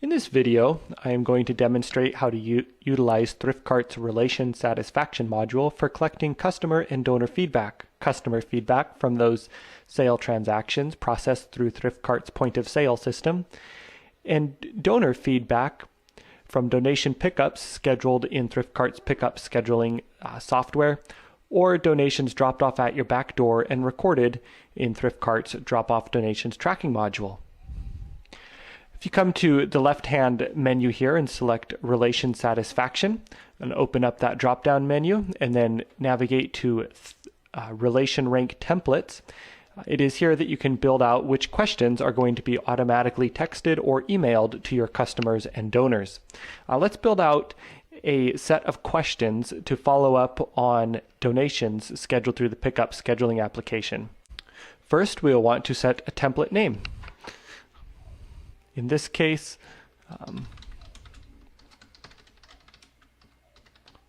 In this video, I am going to demonstrate how to utilize ThriftCart's Relation Satisfaction module for collecting customer and donor feedback. Customer feedback from those sale transactions processed through ThriftCart's point-of-sale system, and donor feedback from donation pickups scheduled in ThriftCart's pickup scheduling software, or donations dropped off at your back door and recorded in ThriftCart's drop-off donations tracking module. If you come to the left-hand menu here and select Relation Satisfaction, and open up that drop-down menu, and then navigate to RelationRank Templates, it is here that you can build out which questions are going to be automatically texted or emailed to your customers and donors. Let's build out a set of questions to follow up on donations scheduled through the pickup scheduling application. First, we'll want to set a template name. In this case,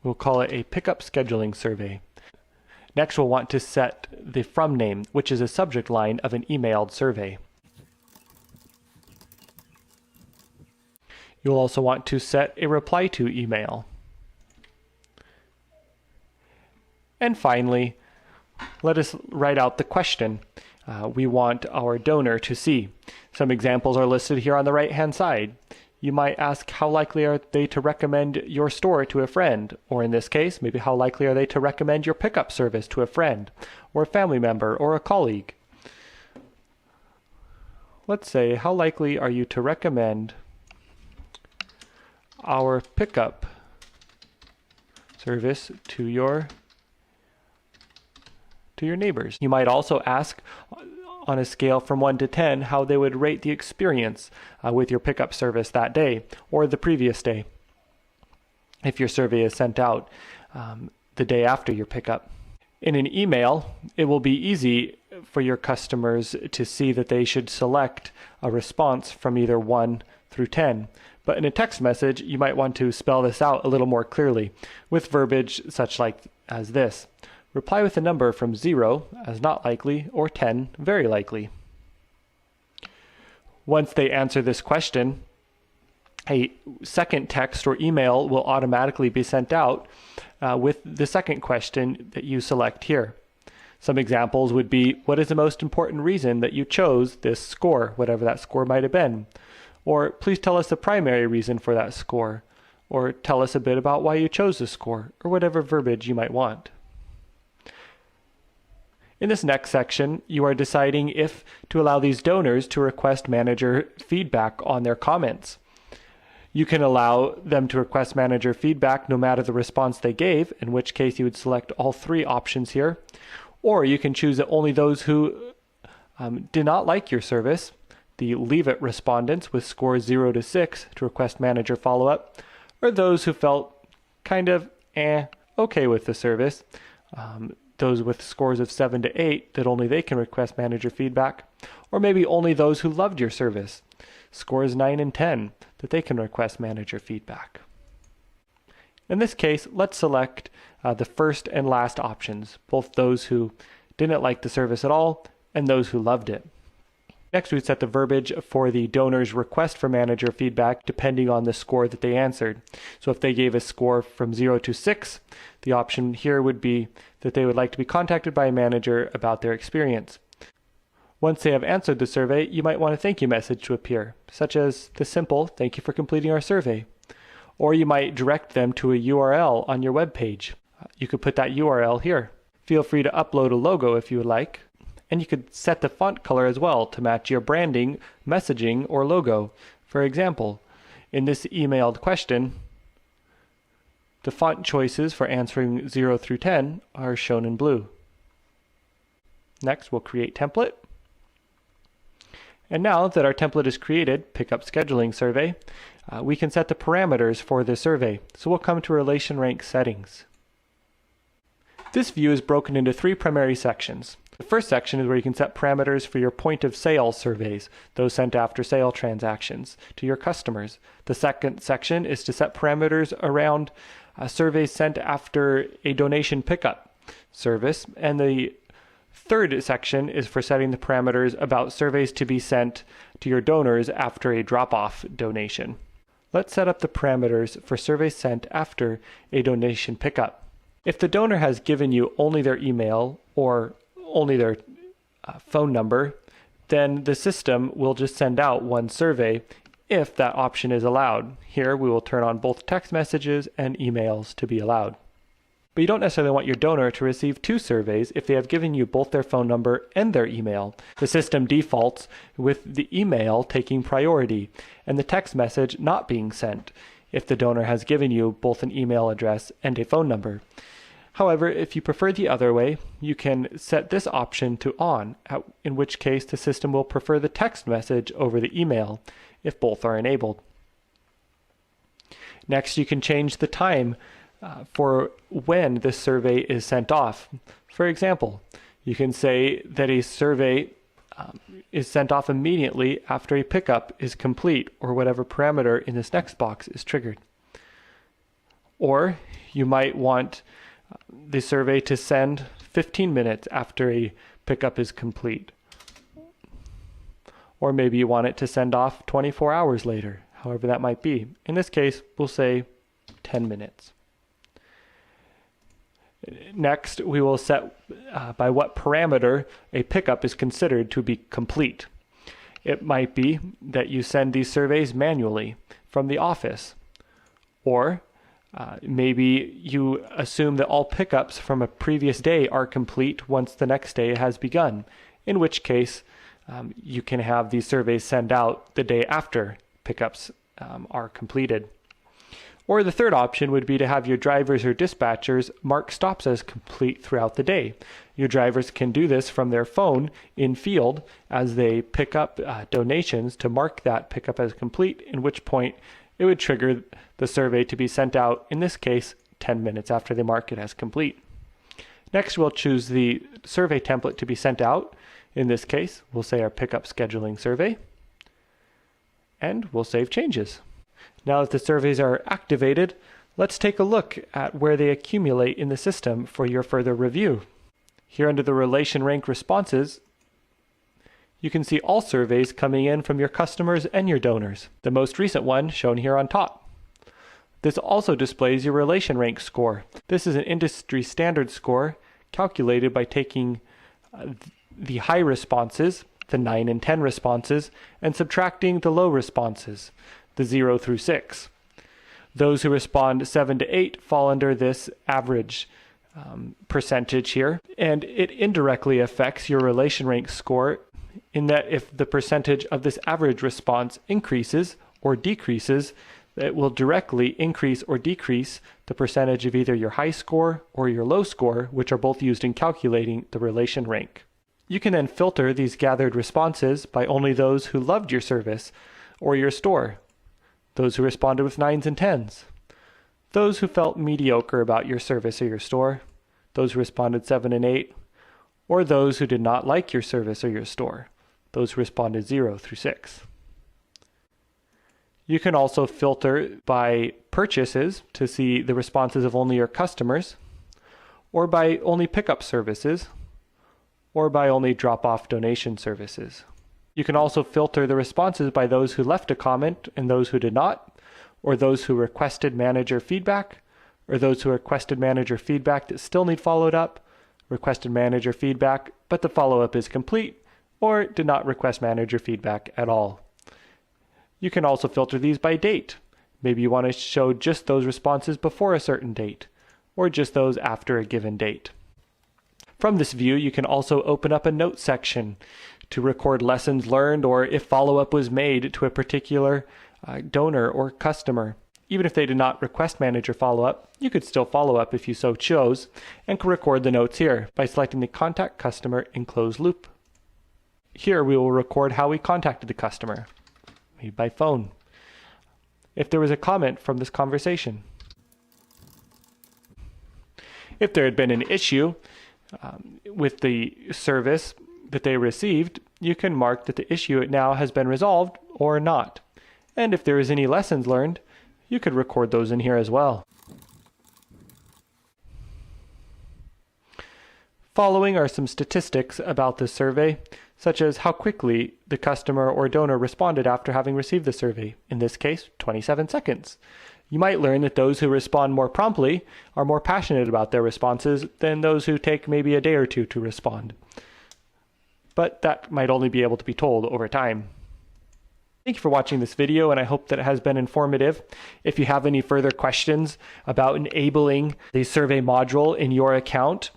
we'll call it a pickup scheduling survey. Next, we'll want to set the from name, which is a subject line of an emailed survey. You'll also want to set a reply to email. And finally, let us write out the question we want our donor to see. Some examples are listed here on the right-hand side. You might ask, how likely are they to recommend your store to a friend? Or in this case, maybe how likely are they to recommend your pickup service to a friend, or a family member, or a colleague? Let's say, how likely are you to recommend our pickup service to your neighbors? You might also ask, on a scale from 1 to 10, how they would rate the experience with your pickup service that day or the previous day, if your survey is sent out the day after your pickup. In an email, it will be easy for your customers to see that they should select a response from either 1 through 10. But in a text message, you might want to spell this out a little more clearly with verbiage such as this. Reply with a number from 0 as not likely or 10 very likely. Once they answer this question, a second text or email will automatically be sent out with the second question that you select here. Some examples would be, what is the most important reason that you chose this score, whatever that score might have been? Or please tell us the primary reason for that score. Or tell us a bit about why you chose the score, or whatever verbiage you might want. In this next section, you are deciding if to allow these donors to request manager feedback on their comments. You can allow them to request manager feedback no matter the response they gave, in which case you would select all three options here. Or you can choose that only those who did not like your service, the leave it respondents with scores 0 to 6 to request manager follow-up, or those who felt kind of okay with the service, those with scores of 7 to 8 that only they can request manager feedback, or maybe only those who loved your service, scores 9 and 10 that they can request manager feedback. In this case, let's select the first and last options, both those who didn't like the service at all and those who loved it. Next, we set the verbiage for the donor's request for manager feedback depending on the score that they answered. So if they gave a score from 0 to 6, the option here would be that they would like to be contacted by a manager about their experience. Once they have answered the survey, you might want a thank you message to appear, such as the simple, "Thank you for completing our survey." Or you might direct them to a URL on your web page. You could put that URL here. Feel free to upload a logo if you would like. And you could set the font color as well to match your branding, messaging, or logo. For example, in this emailed question, the font choices for answering 0 through 10 are shown in blue. Next, we'll create template. And now that our template is created, pickup scheduling survey, we can set the parameters for the survey. So we'll come to RelationRank settings. This view is broken into 3 primary sections. The first section is where you can set parameters for your point of sale surveys, those sent after sale transactions, to your customers. The second section is to set parameters around surveys sent after a donation pickup service, and the Third section is for setting the parameters about surveys to be sent to your donors after a drop-off donation. Let's set up the parameters for surveys sent after a donation pickup. If the donor has given you only their email or only their phone number, then the system will just send out one survey if that option is allowed. Here we will turn on both text messages and emails to be allowed. But you don't necessarily want your donor to receive two surveys if they have given you both their phone number and their email. The system defaults with the email taking priority and the text message not being sent if the donor has given you both an email address and a phone number. However, if you prefer the other way, you can set this option to on, in which case the system will prefer the text message over the email if both are enabled. Next, you can change the time for when this survey is sent off. For example, you can say that a survey is sent off immediately after a pickup is complete, or whatever parameter in this next box is triggered. Or you might want the survey to send 15 minutes after a pickup is complete. Or maybe you want it to send off 24 hours later, however that might be. In this case, we'll say 10 minutes. Next, we will set by what parameter a pickup is considered to be complete. It might be that you send these surveys manually from the office, or maybe you assume that all pickups from a previous day are complete once the next day has begun, in which case you can have these surveys send out the day after pickups are completed. Or the third option would be to have your drivers or dispatchers mark stops as complete throughout the day. Your drivers can do this from their phone in field as they pick up donations to mark that pickup as complete, in which point it would trigger the survey to be sent out, in this case, 10 minutes after they mark it as complete. Next, we'll choose the survey template to be sent out. In this case, we'll say our pickup scheduling survey, and we'll save changes. Now that the surveys are activated, let's take a look at where they accumulate in the system for your further review. Here under the RelationRank responses, you can see all surveys coming in from your customers and your donors, the most recent one shown here on top. This also displays your RelationRank score. This is an industry standard score calculated by taking the high responses, the 9 and 10 responses, and subtracting the low responses, the 0 through 6. Those who respond 7 to 8 fall under this average percentage here, and it indirectly affects your RelationRank score in that if the percentage of this average response increases or decreases, it will directly increase or decrease the percentage of either your high score or your low score, which are both used in calculating the RelationRank. You can then filter these gathered responses by only those who loved your service or your store, those who responded with 9s and 10s, those who felt mediocre about your service or your store, those who responded 7 and 8, or those who did not like your service or your store, those who responded 0 through 6. You can also filter by purchases to see the responses of only your customers, or by only pickup services, or by only drop-off donation services. You can also filter the responses by those who left a comment and those who did not, or those who requested manager feedback, or those who requested manager feedback that still need followed up, requested manager feedback but the follow-up is complete, or did not request manager feedback at all. You can also filter these by date. Maybe you want to show just those responses before a certain date, or just those after a given date. From this view, you can also open up a notes section to record lessons learned or if follow-up was made to a particular donor or customer. Even if they did not request manager follow-up, you could still follow up if you so chose, and can record the notes here by selecting the Contact Customer in Closed Loop. Here we will record how we contacted the customer, maybe by phone, if there was a comment from this conversation. If there had been an issue with the service that they received, you can mark that the issue now has been resolved or not. And if there is any lessons learned, you could record those in here as well. following are some statistics about this survey, such as how quickly the customer or donor responded after having received the survey. In this case, 27 seconds. You might learn that those who respond more promptly are more passionate about their responses than those who take maybe a day or two to respond. But that might only be able to be told over time. Thank you for watching this video, and I hope that it has been informative. If you have any further questions about enabling the survey module in your account,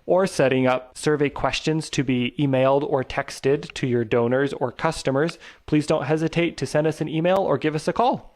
or setting up survey questions to be emailed or texted to your donors or customers, please don't hesitate to send us an email or give us a call.